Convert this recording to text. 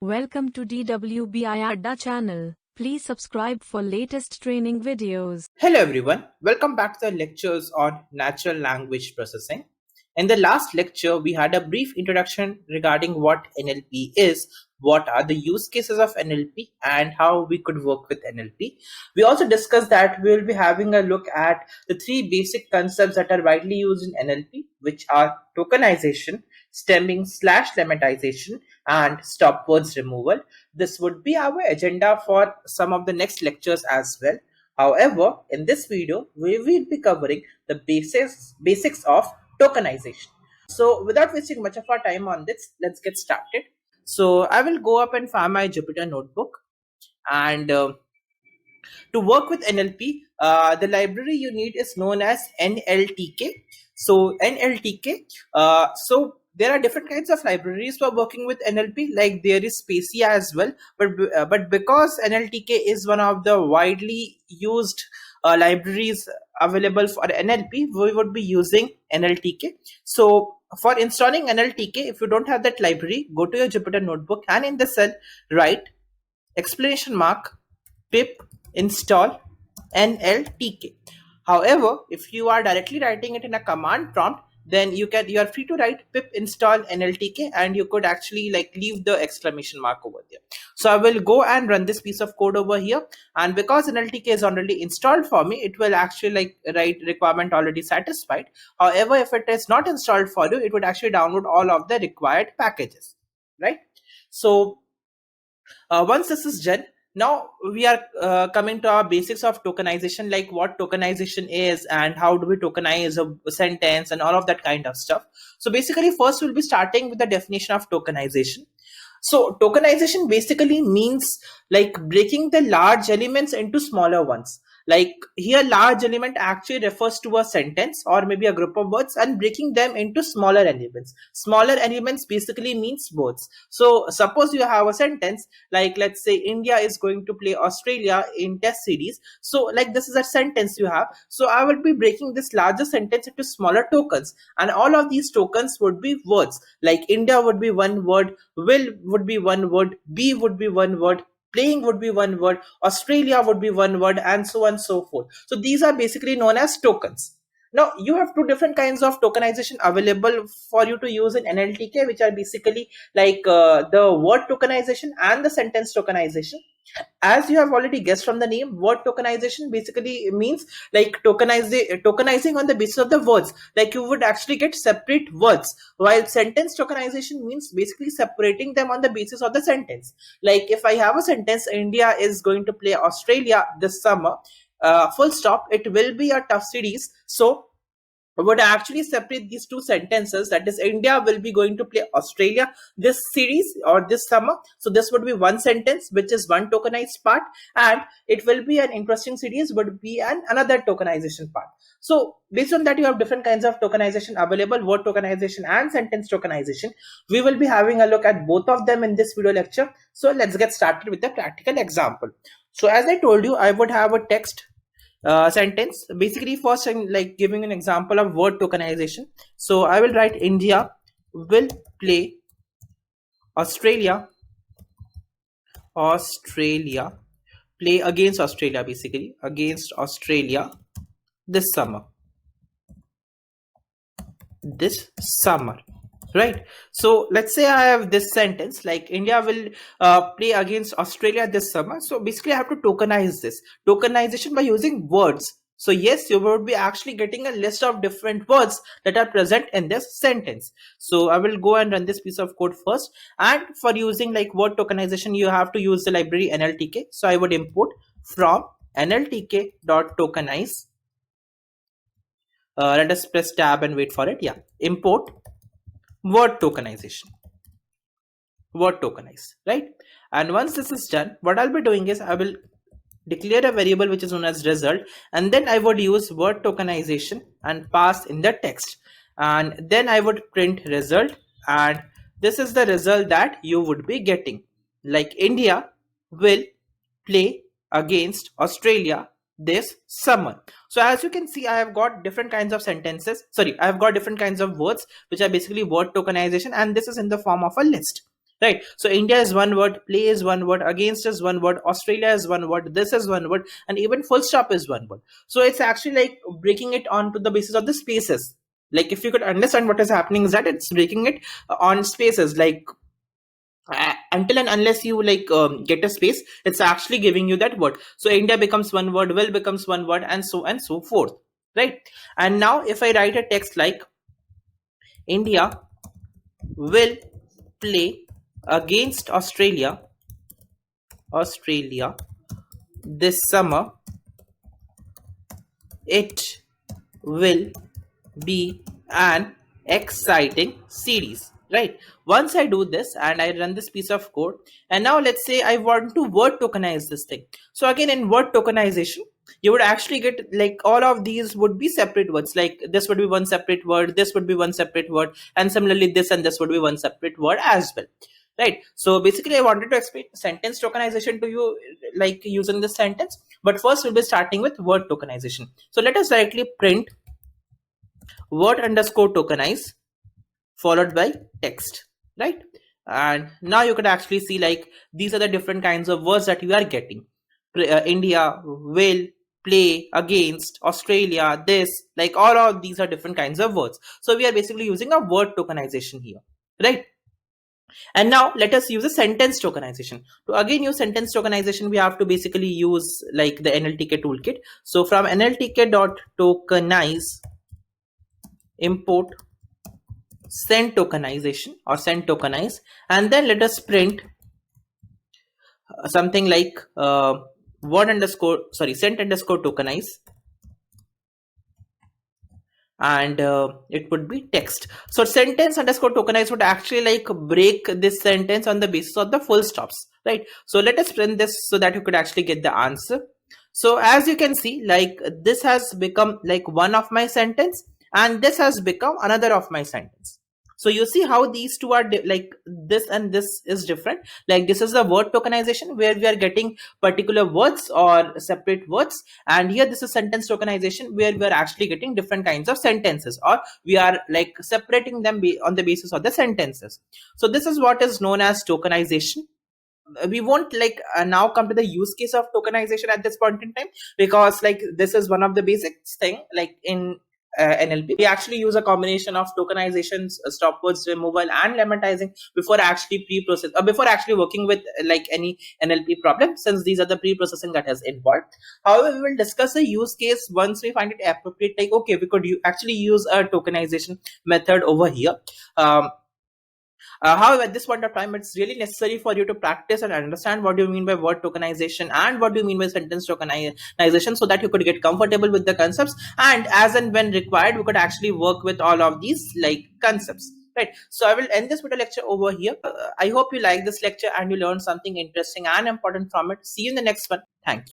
Welcome to DWBI Adda channel. Please subscribe for latest training videos. Hello everyone, welcome back to the lectures on natural language processing. In the last lecture, we had a brief introduction regarding what NLP is, what are the use cases of NLP, and how we could work with NLP. We also discussed that we will be having a look at the three basic concepts that are widely used in NLP, which are tokenization, stemming slash lemmatization, and stop words removal. This would be our agenda for some of the next lectures as well. However, in this video, we will be covering the basics of tokenization. So without wasting much of our time on this, let's get started. So I will go up and find my Jupyter notebook, and to work with NLP, the library you need is known as NLTK. So NLTK, there are different kinds of libraries for working with NLP. Like there is Spacia as well, but because NLTK is one of the widely used libraries available for NLP, we would be using NLTK. So for installing NLTK, if you don't have that library, go to your Jupyter notebook and in the cell write exclamation mark pip install NLTK. However, if you are directly writing it in a command prompt, then you are free to write pip install NLTK, and you could actually like leave the exclamation mark over there. So I will go and run this piece of code over here, and because NLTK is already installed for me, it will actually like write requirement already satisfied. However, if it is not installed for you, it would actually download all of the required packages, right? So once this is done, now we are coming to our basics of tokenization, like what tokenization is and how do we tokenize a sentence and all of that kind of stuff. So basically, first we'll be starting with the definition of tokenization. So tokenization basically means like breaking the large elements into smaller ones. Like here, large element actually refers to a sentence or maybe a group of words, and breaking them into smaller elements. Smaller elements basically means words. So suppose you have a sentence like, let's say India is going to play Australia in test series. So like this is a sentence you have. So I will be breaking this larger sentence into smaller tokens, and all of these tokens would be words. Like India would be one word, will would be one word, be would be one word, playing would be one word, Australia would be one word, and so on and so forth. So these are basically known as tokens. Now you have two different kinds of tokenization available for you to use in NLTK, which are basically like the word tokenization and the sentence tokenization. As you have already guessed from the name, word tokenization basically means like tokenizing on the basis of the words. Like you would actually get separate words, while sentence tokenization means basically separating them on the basis of the sentence. Like if I have a sentence, India is going to play Australia this summer, full stop, it will be a tough series. So would actually separate these two sentences, that is India will be going to play Australia this series or this summer. So this would be one sentence, which is one tokenized part, and it will be an interesting series would be another tokenization part. So based on that, you have different kinds of tokenization available, word tokenization and sentence tokenization. We will be having a look at both of them in this video lecture. So let's get started with the practical example. So as I told you, I would have a text sentence. Basically, first I'm like giving an example of word tokenization. So I will write India will play Australia play against Australia, basically against Australia this summer, right? So let's say I have this sentence like India will play against Australia this summer. So basically I have to tokenize this tokenization by using words. So yes, you would be actually getting a list of different words that are present in this sentence. So I will go and run this piece of code first, and for using like word tokenization, you have to use the library NLTK. So I would import from nltk.tokenize. Let us press tab and wait for it. Yeah, import word tokenize, right? And once this is done, what I'll be doing is I will declare a variable which is known as result, and then I would use word tokenization and pass in the text, and then I would print result, and this is the result that you would be getting, like India will play against Australia this summer. So as you can see, I have got different kinds of I have got different kinds of words which are basically word tokenization, and this is in the form of a list, right? So India is one word, play is one word, against is one word, Australia is one word, this is one word, and even full stop is one word. So it's actually like breaking it onto the basis of the spaces. Like if you could understand what is happening is that it's breaking it on spaces, like until and unless you like get a space, it's actually giving you that word. So India becomes one word, will becomes one word, and so forth, right? And now if I write a text like India will play against Australia this summer, it will be an exciting series, right? Once I do this and I run this piece of code, and now let's say I want to word tokenize this thing. So again, in word tokenization, you would actually get like all of these would be separate words. Like this would be one separate word, this would be one separate word, and similarly this and this would be one separate word as well, right? So basically I wanted to explain sentence tokenization to you, like using this sentence, but first we'll be starting with word tokenization. So let us directly print word underscore tokenize followed by text, right? And now you could actually see like these are the different kinds of words that you are getting. India will play against Australia this, like all of these are different kinds of words. So we are basically using a word tokenization here, right? And now let us use a sentence tokenization. To again use sentence tokenization, we have to basically use like the NLTK toolkit. So from NLTK.tokenize import send tokenization or send tokenize, and then let us print something like send underscore tokenize, and it would be text. So sentence underscore tokenize would actually like break this sentence on the basis of the full stops, right? So let us print this so that you could actually get the answer. So as you can see, like this has become like one of my sentence, and this has become another of my sentence. So you see how these two are like this and this is different. Like this is the word tokenization where we are getting particular words or separate words, and here this is sentence tokenization where we are actually getting different kinds of sentences, or we are like separating them on the basis of the sentences. So this is what is known as tokenization. We won't like now come to the use case of tokenization at this point in time, because like this is one of the basics thing. Like in NLP, we actually use a combination of tokenizations, stop words removal, and lemmatizing before actually pre-process or before actually working with like any NLP problem, since these are the pre-processing that is involved. However, we will discuss a use case once we find it appropriate. Like okay, we could actually use a tokenization method over here. However, at this point of time, it's really necessary for you to practice and understand what do you mean by word tokenization and what do you mean by sentence tokenization, so that you could get comfortable with the concepts, and as and when required, we could actually work with all of these like concepts. Right. So I will end this video lecture over here. I hope you like this lecture and you learned something interesting and important from it. See you in the next one. Thank you.